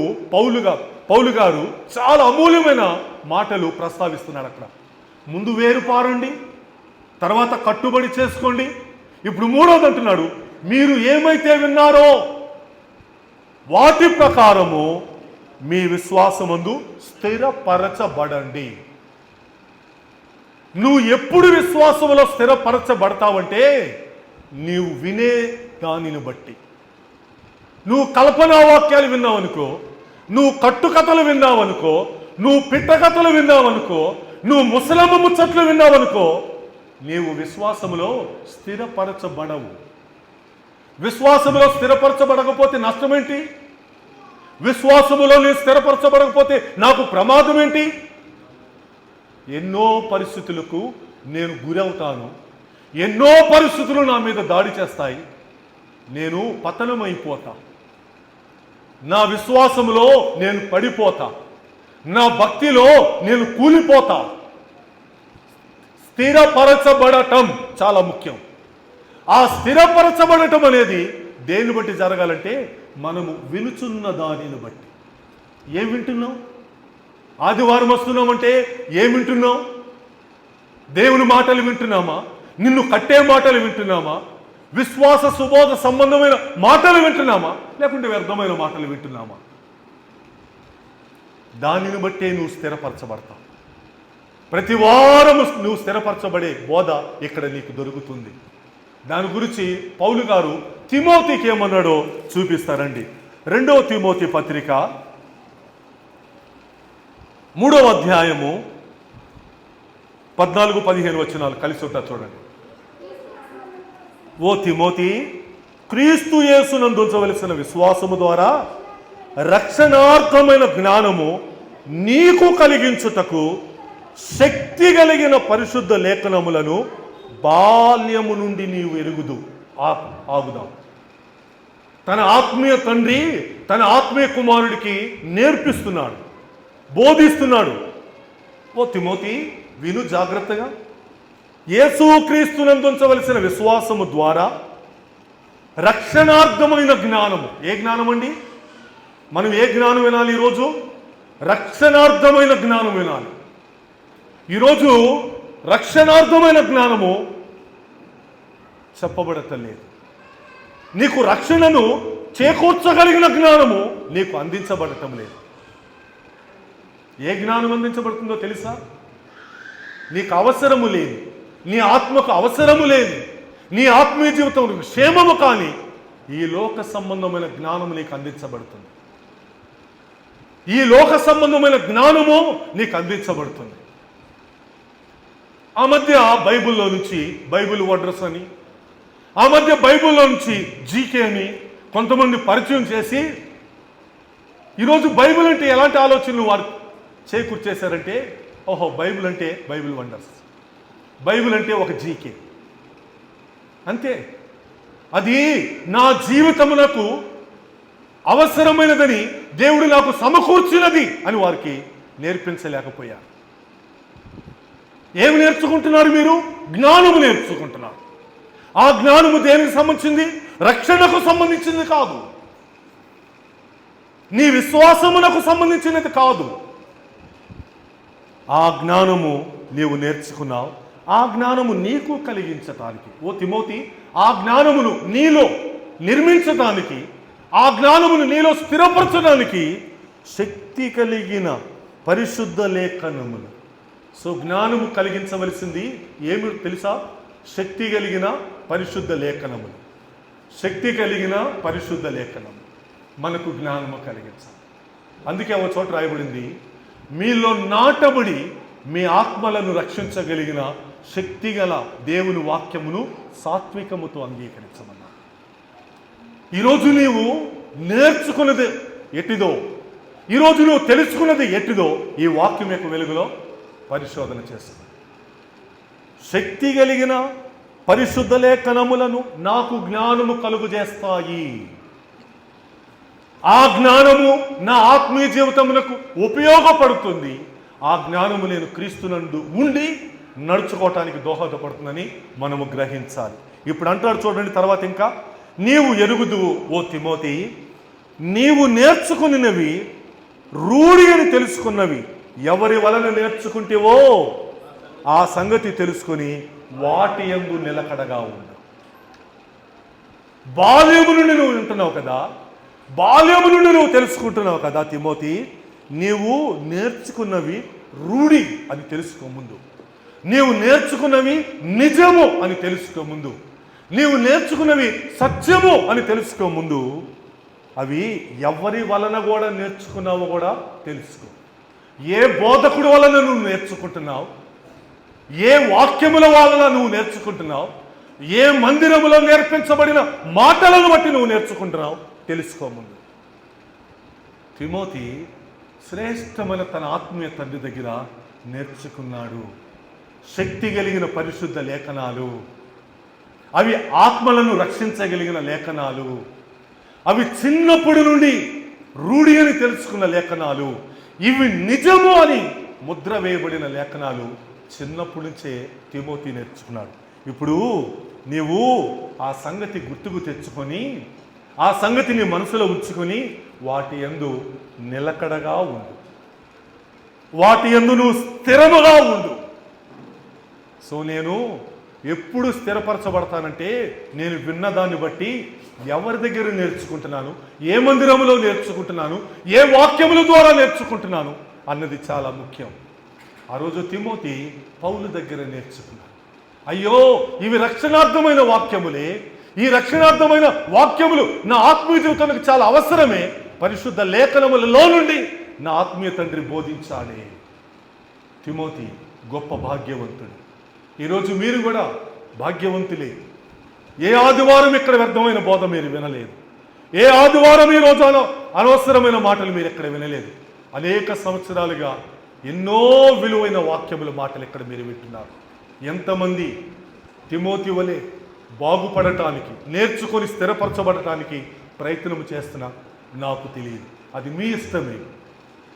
పౌలు గారు చాలా అమూల్యమైన మాటలు ప్రస్తావిస్తున్నాడు అక్కడ. ముందు వేరు పారండి, తర్వాత కట్టుబడి చేసుకోండి. ఇప్పుడు మూడోది అంటున్నాడు, మీరు ఏమైతే విన్నారో వాటి ప్రకారము మీ విశ్వాసమందు స్థిరపరచబడండి. నువ్వు ఎప్పుడు విశ్వాసంలో స్థిరపరచబడతావంటే నీవు వినే దానిని బట్టి. నువ్వు కల్పనా వాక్యాలు విన్నావనుకో, నువ్వు కట్టుకథలు విన్నావనుకో, నువ్వు పిట్టకథలు విన్నావనుకో, నువ్వు ముసలమ్మ ముచ్చట్లు విన్నావనుకో, నీవు విశ్వాసములో స్థిరపరచబడవు. విశ్వాసములో స్థిరపరచబడకపోతే నష్టం ఏంటి? విశ్వాసములో నేను స్థిరపరచబడకపోతే నాకు ప్రమాదం ఏంటి? ఎన్నో పరిస్థితులకు నేను గురవుతాను, ఎన్నో పరిస్థితులు నా మీద దాడి చేస్తాయి, నేను పతనమైపోతా, నా విశ్వాసములో నేను పడిపోతా, నా భక్తిలో నేను కూలిపోతా. స్థిరపరచబడటం చాలా ముఖ్యం. ఆ స్థిరపరచబడటం అనేది దేన్ని బట్టి జరగాలంటే మనము వినుచున్న దానిని బట్టి. ఏం వింటున్నాం? ఆదివారం వస్తున్నామంటే ఏం వింటున్నాం? దేవుని మాటలు వింటున్నామా? నిన్ను కట్టే మాటలు వింటున్నామా? విశ్వాస సుబోధ సంబంధమైన మాటలు వింటున్నామా? లేకుంటే వ్యర్థమైన మాటలు వింటున్నామా? దానిని బట్టే నువ్వు స్థిరపరచబడతావు. ప్రతి వారము నువ్వు స్థిరపరచబడే బోధ ఇక్కడ నీకు దొరుకుతుంది. దాని గురించి పౌలు గారు తిమోతికి ఏమన్నాడో చూపిస్తారండి. 2వ తిమోతి పత్రిక 3వ అధ్యాయము 14-15 వచనాలు కలిసి ఉంటా చూడండి. ఓ తిమోతి, క్రీస్తు యేసునందు ఉంచవలసిన విశ్వాసము ద్వారా రక్షణార్థమైన జ్ఞానము నీకు కలిగించుటకు శక్తి కలిగిన పరిశుద్ధ లేఖనములను బాల్యము నుండి నీవు ఎరుగుదు. ఆగుదాం. తన ఆత్మీయ తండ్రి తన ఆత్మీయ కుమారుడికి నేర్పిస్తున్నాడు, బోధిస్తున్నాడు. ఓ తిమోతి, విను జాగ్రత్తగా. యేసుక్రీస్తునందు ఉంచవలసిన విశ్వాసము ద్వారా రక్షణార్థమైన జ్ఞానము. ఏ జ్ఞానం అండి? మనం ఏ జ్ఞానం వినాలి ఈరోజు? రక్షణార్థమైన జ్ఞానం వినాలి. ఈరోజు రక్షణార్థమైన జ్ఞానము చెప్పబడతలేదు. నీకు రక్షణను చేకూర్చగలిగిన జ్ఞానము నీకు అందించబడటం లేదు. ఏ జ్ఞానం అందించబడుతుందో తెలుసా? నీకు అవసరము లేదు, నీ ఆత్మకు అవసరము లేదు, నీ ఆత్మీయ జీవితం క్షేమము కానీ ఈ లోక సంబంధమైన జ్ఞానము నీకు అందించబడుతుంది. ఈ లోక సంబంధమైన జ్ఞానము నీకు అందించబడుతుంది. ఆ మధ్య బైబిల్లో నుంచి బైబిల్ వర్డర్స్ అని, ఆ మధ్య బైబిల్లో నుంచి జీకే అని కొంతమంది పరిచయం చేసి ఈరోజు బైబిల్ అంటే ఎలాంటి ఆలోచనలు వారు చేకూర్చేశారంటే, ఓహో బైబిల్ అంటే బైబిల్ వండర్స్, బైబిల్ అంటే ఒక జీకే అంతే. అది నా జీవితమునకు అవసరమైనదని దేవుడు నాకు సమకూర్చినది అని వారికి నేర్పించలేకపోయారు. ఏమి నేర్చుకుంటున్నారు మీరు? జ్ఞానము నేర్చుకుంటున్నారు. ఆ జ్ఞానము దేనికి సంబంధించింది? రక్షణకు సంబంధించింది కాదు, నీ విశ్వాసమునకు సంబంధించినది కాదు. ఆ జ్ఞానము నీవు నేర్చుకున్నావు, ఆ జ్ఞానము నీకు కలిగించటానికి. ఓ తిమోతి, ఆ జ్ఞానమును నీలో నిర్మించటానికి, ఆ జ్ఞానమును నీలో స్థిరపరచడానికి శక్తి కలిగిన పరిశుద్ధ లేఖనములు. సో జ్ఞానము కలిగించవలసింది ఏమి తెలుసా? శక్తి కలిగిన పరిశుద్ధ లేఖనములు. శక్తి కలిగిన పరిశుద్ధ లేఖనము మనకు జ్ఞానము కలిగించాలి. అందుకే ఒక చోట రాయబడింది, మీలో నాటబడి మీ ఆత్మలను రక్షించగలిగిన శక్తిగల దేవుని వాక్యమును సాత్వికముతో అంగీకరించమన్నా. ఈరోజు నీవు నేర్చుకున్నది ఎట్టిదో, ఈరోజు నువ్వు తెలుసుకున్నది ఎట్టిదో ఈ వాక్యం యొక్క వెలుగులో పరిశోధన చేస్తుంది. శక్తి కలిగిన పరిశుద్ధ లేఖనములను నాకు జ్ఞానము కలుగు చేస్తాయి. ఆ జ్ఞానము నా ఆత్మీయ జీవితమునకు ఉపయోగపడుతుంది. ఆ జ్ఞానము నేను క్రీస్తునందు ఉండి నడుచుకోవటానికి దోహదపడుతుందని మనము గ్రహించాలి. ఇప్పుడు అంటాడు చూడండి తర్వాత, ఇంకా నీవు ఎరుగుదువు ఓ తిమోతి, నీవు నేర్చుకున్నవి రూఢి అని తెలుసుకున్నవి ఎవరి వలన నేర్చుకుంటేవో ఆ సంగతి తెలుసుకొని వాటి యందు నిలకడగా ఉండు. బాల్యము నుండి నువ్వు వింటున్నావు కదా, బాల్యము నుండి నువ్వు తెలుసుకుంటున్నావు కదా తిమోతి, నీవు నేర్చుకున్నవి రూఢి అని తెలుసుకో ముందు. నీవు నేర్చుకున్నవి నిజము అని తెలుసుకో ముందు. నీవు నేర్చుకున్నవి సత్యము అని తెలుసుకో ముందు. అవి ఎవరి వలన కూడా నేర్చుకున్నావో కూడా తెలుసుకో. ఏ బోధకుడి వలన నువ్వు నేర్చుకుంటున్నావు, ఏ వాక్యముల వలన నువ్వు నేర్చుకుంటున్నావు, ఏ మందిరములో నేర్పించబడిన మాటలను బట్టి నువ్వు నేర్చుకుంటున్నావు తెలుసుకో ముందు. తిమోతి శ్రేష్టమైన తన ఆత్మీయ తండ్రి దగ్గర నేర్చుకున్నాడు శక్తి కలిగిన పరిశుద్ధ లేఖనాలు. అవి ఆత్మలను రక్షించగలిగిన లేఖనాలు. అవి చిన్నప్పటి నుండి రూఢి అని తెలుసుకున్న లేఖనాలు. ఇవి నిజము అని ముద్ర వేయబడిన లేఖనాలు చిన్నప్పటి నుంచే తిమోతి నేర్చుకున్నాడు. ఇప్పుడు నీవు ఆ సంగతి గుర్తుకు తెచ్చుకొని, ఆ సంగతి నీ మనసులో ఉంచుకొని వాటి యందు నిలకడగా ఉండు. వాటి యందు నువ్వు స్థిరముగా ఉండు. సో నేను ఎప్పుడు స్థిరపరచబడతానంటే నేను విన్నదాన్ని బట్టి ఎవరి దగ్గర నేర్చుకుంటున్నాను, ఏ మందిరంలో నేర్చుకుంటున్నాను, ఏ వాక్యముల ద్వారా నేర్చుకుంటున్నాను అన్నది చాలా ముఖ్యం. ఆ రోజు తిమోతి పౌలు దగ్గర నేర్చుకున్నాడు. అయ్యో, ఇవి రక్షణార్థమైన వాక్యములే, ఈ రక్షణార్థమైన వాక్యములు నా ఆత్మీయ జీవితానికి చాలా అవసరమే. పరిశుద్ధ లేఖనములలో నుండి నా ఆత్మీయ తండ్రి బోధించాలి. తిమోతి గొప్ప భాగ్యవంతుడు. ఈరోజు మీరు కూడా భాగ్యవంతులే. ఏ ఆదివారం ఇక్కడ వ్యర్థమైన బోధ మీరు వినలేదు. ఏ ఆదివారం ఈ రోజు అనవసరమైన మాటలు మీరు ఎక్కడ వినలేదు. అనేక సంవత్సరాలుగా ఎన్నో విలువైన వాక్యముల మాటలు ఇక్కడ మీరు వింటున్నారు. ఎంతమంది తిమోతి వలె బాగుపడటానికి, నేర్చుకొని స్థిరపరచబడటానికి ప్రయత్నం చేస్తున్నా నాకు తెలియదు. అది మీ ఇష్టమే.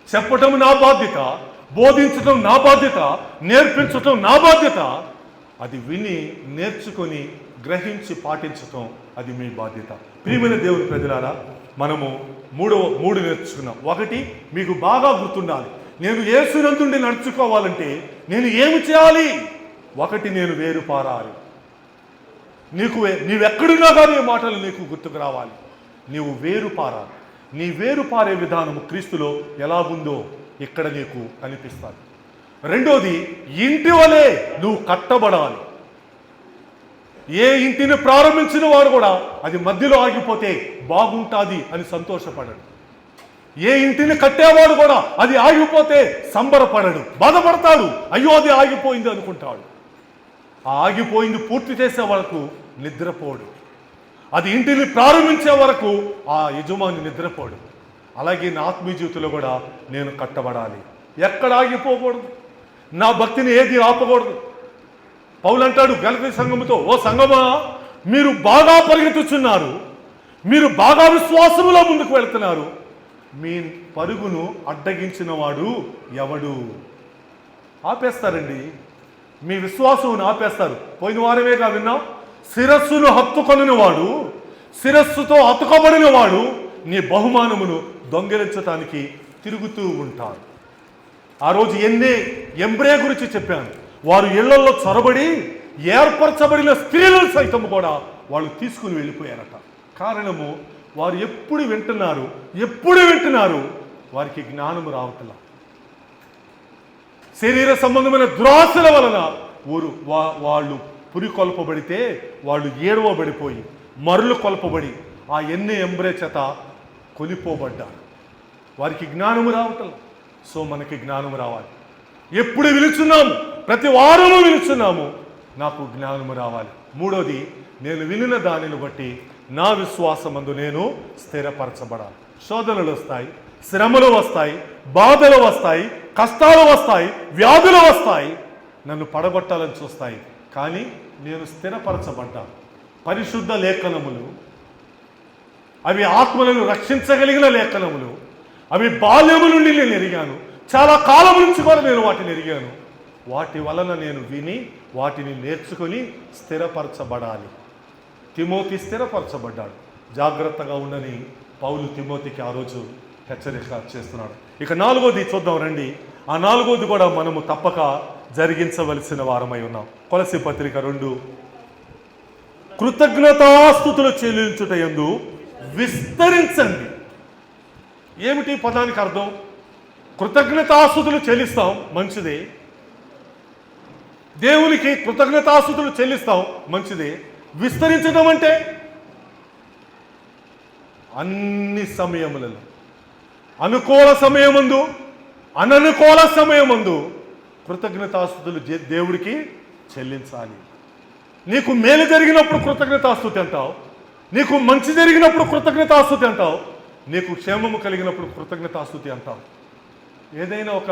చెప్పటం నా బాధ్యత, బోధించటం నా బాధ్యత, నేర్పించటం నా బాధ్యత. అది విని నేర్చుకొని గ్రహించి పాటించటం అది మీ బాధ్యత. ప్రియమైన దేవుని ప్రజలారా, మనము మూడు నేర్చుకున్నాం. ఒకటి మీకు బాగా గుర్తుండాలి, నేను యేసునందుండి నడుచుకోవాలంటే నేను ఏమి చేయాలి? ఒకటి, నేను వేరు పారాలి. నీవెక్కడున్నా కానీ ఈ మాటలు నీకు గుర్తుకు రావాలి. నీవు వేరు పారాలి. నీ వేరు పారే విధానము క్రీస్తులో ఎలా ఉందో ఇక్కడ నీకు కనిపిస్తుంది. రెండోది, ఇంటి వలె నువ్వు కట్టబడాలి. ఏ ఇంటిని ప్రారంభించిన వాడు కూడా అది మధ్యలో ఆగిపోతే బాగుంటుంది అని సంతోషపడడు. ఏ ఇంటిని కట్టేవాడు కూడా అది ఆగిపోతే సంబరపడడు, బాధపడతాడు. అయ్యో, అది ఆగిపోయింది అనుకుంటాడు. ఆ ఆగిపోయింది పూర్తి చేసే వరకు నిద్రపోడు. అది ఇంటిని ప్రారంభించే వరకు ఆ యజమాని నిద్రపోడు. అలాగే నా ఆత్మీయ జీవితంలో కూడా నేను కట్టబడాలి. ఎక్కడ ఆగిపోకూడదు. నా భక్తిని ఏది ఆపకూడదు. పౌలు అంటాడు గలతీ సంఘముతో, ఓ సంఘమా, మీరు బాగా పరిగెత్తుచున్నారు, మీరు బాగా విశ్వాసములో ముందుకు వెళ్తున్నారు, మీ పరుగును అడ్డగించిన వాడు ఎవడు? ఆపేస్తారండి, మీ విశ్వాసమును ఆపేస్తారు. పోయిన వారమేగా విన్నాం, శిరస్సును హత్తుకొనిన వాడు, శిరస్సుతో అతుకబడిన వాడు నీ బహుమానమును దొంగిలించటానికి తిరుగుతూ ఉంటారు. ఆ రోజు ఎంబ్రే గురించి చెప్పాను. వారు ఇళ్లలో చొరబడి ఏర్పరచబడిన స్త్రీలను సైతం కూడా వాళ్ళు తీసుకుని వెళ్ళిపోయారట. కారణము, వారు ఎప్పుడు వింటున్నారు వారికి జ్ఞానము రావట్లా. శరీర సంబంధమైన దురాశల వలన వాళ్ళు పురికొల్పబడితే వాళ్ళు ఏడవబడిపోయి మరులు కొల్పబడి ఆ ఎంబ్రే చేత కొలిపోబడ్డారు. వారికి జ్ఞానము రావటం. సో మనకి జ్ఞానము రావాలి. ఎప్పుడు విలుచున్నాము, ప్రతి వారము విలుచున్నాము, నాకు జ్ఞానము రావాలి. మూడోది, నేను వినిన దానిని బట్టి నా విశ్వాసమందు నేను స్థిరపరచబడాలి. శోధనలు వస్తాయి, శ్రమలు వస్తాయి, బాధలు వస్తాయి, కష్టాలు వస్తాయి, వ్యాధులు వస్తాయి, నన్ను పడగొట్టాలని చూస్తాయి. కానీ నేను స్థిరపరచబడ్డాను. పరిశుద్ధ లేఖనములు, అవి ఆత్మలను రక్షించగలిగిన లేఖనములు, అవి బాల్యము నుండి నేను ఎరిగాను. చాలా కాలం నుంచి కూడా నేను వాటిని ఎరిగాను. వాటి వలన నేను విని వాటిని నేర్చుకొని స్థిరపరచబడాలి. తిమోతి స్థిరపరచబడ్డాడు. జాగ్రత్తగా ఉండని పౌలు తిమోతికి ఆ రోజు హెచ్చరిక చేస్తున్నాడు. ఇక నాలుగోది చూద్దాం రండి. ఆ నాలుగోది కూడా మనము తప్పక జరిగించవలసిన వారమై ఉన్నాం. కొలస్సీ పత్రిక 2, కృతజ్ఞతాస్తుతులు చెల్లించుటయందు విస్తరించండి. ఏమిటి పదానికి అర్థం? కృతజ్ఞతాస్తుతులు చెల్లిస్తాం, మంచిదే. దేవునికి కృతజ్ఞతాస్తుతులు చెల్లిస్తాం, మంచిదే. విస్తరించడం అంటే అన్ని సమయములలో, అనుకూల సమయమందు, అననుకూల సమయమందు కృతజ్ఞతాస్తుతులు దేవుడికి చెల్లించాలి. నీకు మేలు జరిగినప్పుడు కృతజ్ఞతాస్తుతి అంటావు, నీకు మంచి జరిగినప్పుడు కృతజ్ఞతాస్తుతి అంటావు, నీకు క్షేమము కలిగినప్పుడు కృతజ్ఞతాస్తుతి అంటావు. ఏదైనా ఒక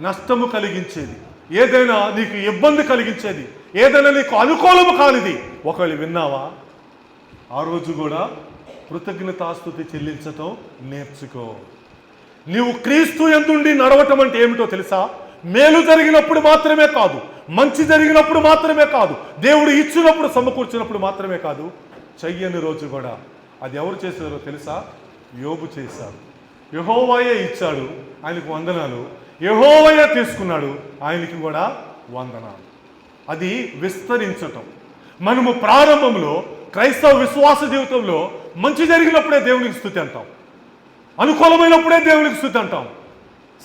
నష్టము కలిగించేది, ఏదైనా నీకు ఇబ్బంది కలిగించేది, ఏదైనా నీకు అనుకూలము కానిది ఒకవేళ విన్నావా, ఆ రోజు కూడా కృతజ్ఞతాస్తుతి చెల్లించటం నేర్చుకో. నీవు క్రీస్తు యందుండి నడవటం అంటే ఏమిటో తెలుసా? మేలు జరిగినప్పుడు మాత్రమే కాదు, మంచి జరిగినప్పుడు మాత్రమే కాదు, దేవుడు ఇచ్చినప్పుడు సమకూర్చినప్పుడు మాత్రమే కాదు, చెయ్యని రోజు కూడా. అది ఎవరు చేశారో తెలుసా? యోబు చేశాడు. యెహోవాయే ఇచ్చాడు, ఆయనకు వందనాలు. యెహోవాయే తీసుకున్నాడు, ఆయనకి కూడా వందనాలు. అది విస్తరించటం. మనము ప్రారంభంలో క్రైస్తవ విశ్వాస జీవితంలో మంచి జరిగినప్పుడే దేవునికి స్తుతి అంటాం, అనుకూలమైనప్పుడే దేవునికి స్తుతి అంటాం,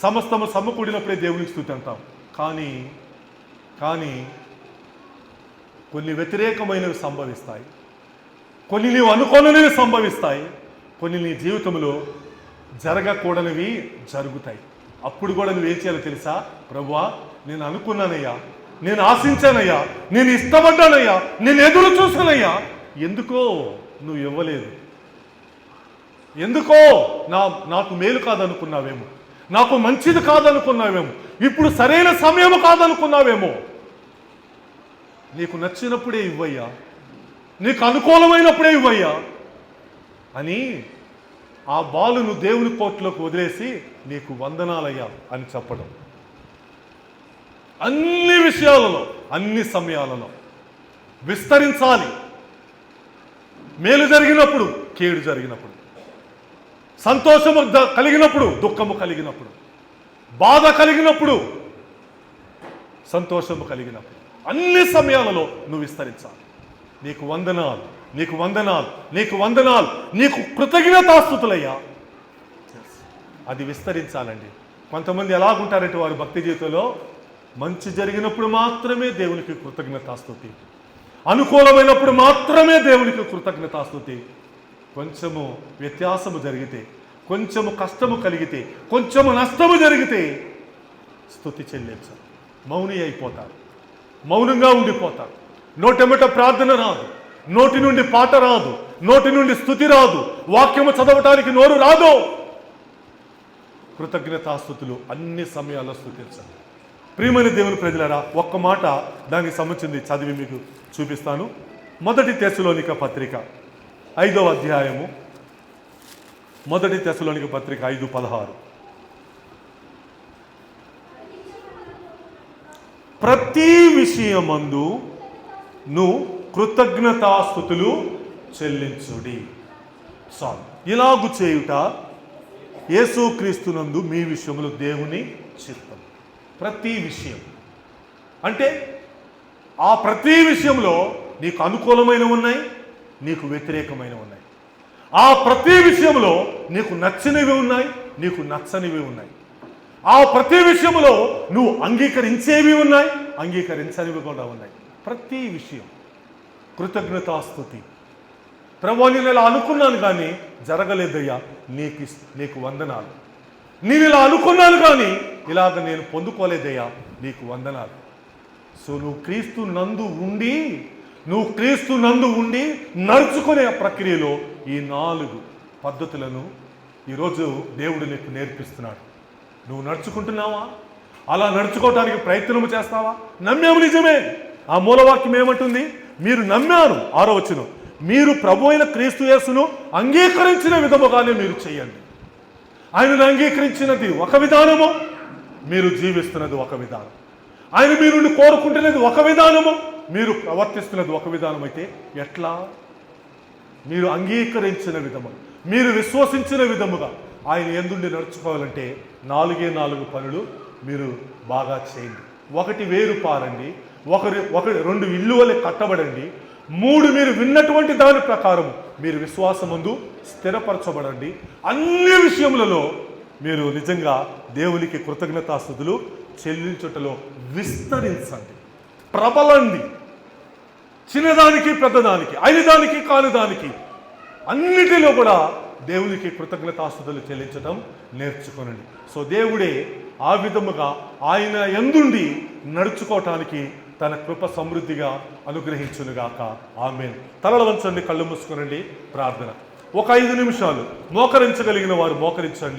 సమస్తము సమకూడినప్పుడే దేవునికి స్తుతి అంటాం. కానీ కొన్ని వ్యతిరేకమైనవి సంభవిస్తాయి, కొన్ని నీవు అనుకోనివి సంభవిస్తాయి, కొన్ని నీ జీవితంలో జరగకూడనివి జరుగుతాయి. అప్పుడు కూడా నువ్వేం చేయాలో తెలుసా? ప్రభువా, నేను అనుకున్నానయ్యా, నేను ఆశించానయ్యా, నేను ఇష్టపడ్డానయ్యా, నేను ఎదురు చూసానయ్యా, ఎందుకో నువ్వు ఇవ్వలేదు, ఎందుకో నాకు మేలు కాదనుకున్నావేమో, నాకు మంచిది కాదనుకున్నావేమో, ఇప్పుడు సరైన సమయం కాదనుకున్నావేమో. నీకు నచ్చినప్పుడే ఇవ్వయ్యా, నీకు అనుకూలమైనప్పుడే ఇవ్వయ్యా అని ఆ బాలును దేవుని కోర్టులోకి వదిలేసి నీకు వందనాలయ్యా అని చెప్పడం. అన్ని విషయాలలో, అన్ని సమయాలలో విస్తరించాలి. మేలు జరిగినప్పుడు, కీడు జరిగినప్పుడు, సంతోషము కలిగినప్పుడు, దుఃఖము కలిగినప్పుడు, బాధ కలిగినప్పుడు, సంతోషము కలిగినప్పుడు, అన్ని సమయాలలో నువ్వు విస్తరించాలి. నీకు వందనాలు, నీకు వందనాలు, నీకు వందనాలు, నీకు కృతజ్ఞతాస్తుతులయ్యా. అది విస్తరించాలండి. కొంతమంది ఎలాగుంటారంటే వారు భక్తి జీవితంలో మంచి జరిగినప్పుడు మాత్రమే దేవునికి కృతజ్ఞతాస్తుతి, అనుకూలమైనప్పుడు మాత్రమే దేవునికి కృతజ్ఞతాస్తుతి. కొంచెము వ్యత్యాసము జరిగితే, కొంచెము కష్టము కలిగితే, కొంచెము నష్టము జరిగితే స్తుతి చెల్లించాలి. మౌని అయిపోతారు, మౌనంగా ఉండిపోతారు. నోటెమట ప్రార్థన రాదు, నోటి నుండి పాట రాదు, నోటి నుండి స్తుతి రాదు, వాక్యము చదవటానికి నోరు రాదు. కృతజ్ఞతాస్తుతులు అన్ని సమయాల్లో స్తుతించాలి. ప్రియమైన దేవుని ప్రజలారా, ఒక్క మాట దానికి సంబంధించింది చదివి మీకు చూపిస్తాను. 1 తెస్సలోనిక పత్రిక 5వ అధ్యాయము, 1 తెస్సలోనిక పత్రిక 5:16. ప్రతి విషయమందు నువ్వు కృతజ్ఞతాస్తుతులు చెల్లించుడి. చాలు. ఇలాగు చేయుట యేసుక్రీస్తునందు మీ విషయములు దేవుని చిత్తం. ప్రతి విషయం అంటే ఆ ప్రతి విషయంలో నీకు అనుకూలమైనవి ఉన్నాయి, నీకు వ్యతిరేకమైనవి ఉన్నాయి. ఆ ప్రతి విషయంలో నీకు నచ్చినవి ఉన్నాయి, నీకు నచ్చనివి ఉన్నాయి. ఆ ప్రతి విషయంలో నువ్వు అంగీకరించేవి ఉన్నాయి, అంగీకరించనివి కూడా ఉన్నాయి. ప్రతి విషయం కృతజ్ఞతాస్తుతి, ప్రభువా నేను ఇలా అనుకున్నాను కానీ జరగలేదయ్యా, నీకు వందనాలు. నేను ఇలా అనుకున్నాను కానీ ఇలాగ నేను పొందుకోలేదయ్యా, నీకు వందనాలు. సో నువ్వు క్రీస్తు నందు ఉండి నడుచుకునే ప్రక్రియలో ఈ 4 పద్ధతులను ఈరోజు దేవుడు నీకు నేర్పిస్తున్నాడు. నువ్వు నడుచుకుంటున్నావా? అలా నడుచుకోవడానికి ప్రయత్నం చేస్తావా? నమ్మాము, నిజమే. ఆ మూలవాక్యం ఏమంటుంది? మీరు నమ్మారు, 6వ వచనం, మీరు ప్రభు అయిన క్రీస్తు యేసును అంగీకరించిన విధముగానే మీరు చేయండి. ఆయనను అంగీకరించినది ఒక విధానము, మీరు జీవిస్తున్నది ఒక విధానం. ఆయన మీరు కోరుకుంటున్నది ఒక విధానము, మీరు ప్రవర్తిస్తున్నది ఒక విధానం. అయితే ఎట్లా? మీరు అంగీకరించిన విధము, మీరు విశ్వసించిన విధముగా ఆయన యందుండి నడుచుకోవాలంటే 4 పనులు మీరు బాగా చేయండి. 1 వేరు పారండి, 2 ఇల్లు వలె కట్టబడండి, 3 మీరు విన్నటువంటి దాని ప్రకారం మీరు విశ్వాసమందు స్థిరపరచబడండి. అన్ని విషయములలో మీరు నిజంగా దేవునికి కృతజ్ఞతాస్తుతులు చెల్లించుటలో విస్తరించండి, ప్రబలండి. చిన్నదానికి పెద్దదానికి, అయినదానికి కానిదానికి అన్నిటిలో కూడా దేవునికి కృతజ్ఞతాస్తుతులు చెల్లించడం నేర్చుకోనండి. సో దేవుడే ఆ విధముగా ఆయన యందుండి నడుచుకోవటానికి తన కృప సమృద్ధిగా అనుగ్రహించునుగాక. ఆమేన్. తలలు వంచండి, కళ్ళు మూసుకొనండి. ప్రార్థన. ఒక 5 నిమిషాలు మోకరించగలిగిన వారు మోకరించండి.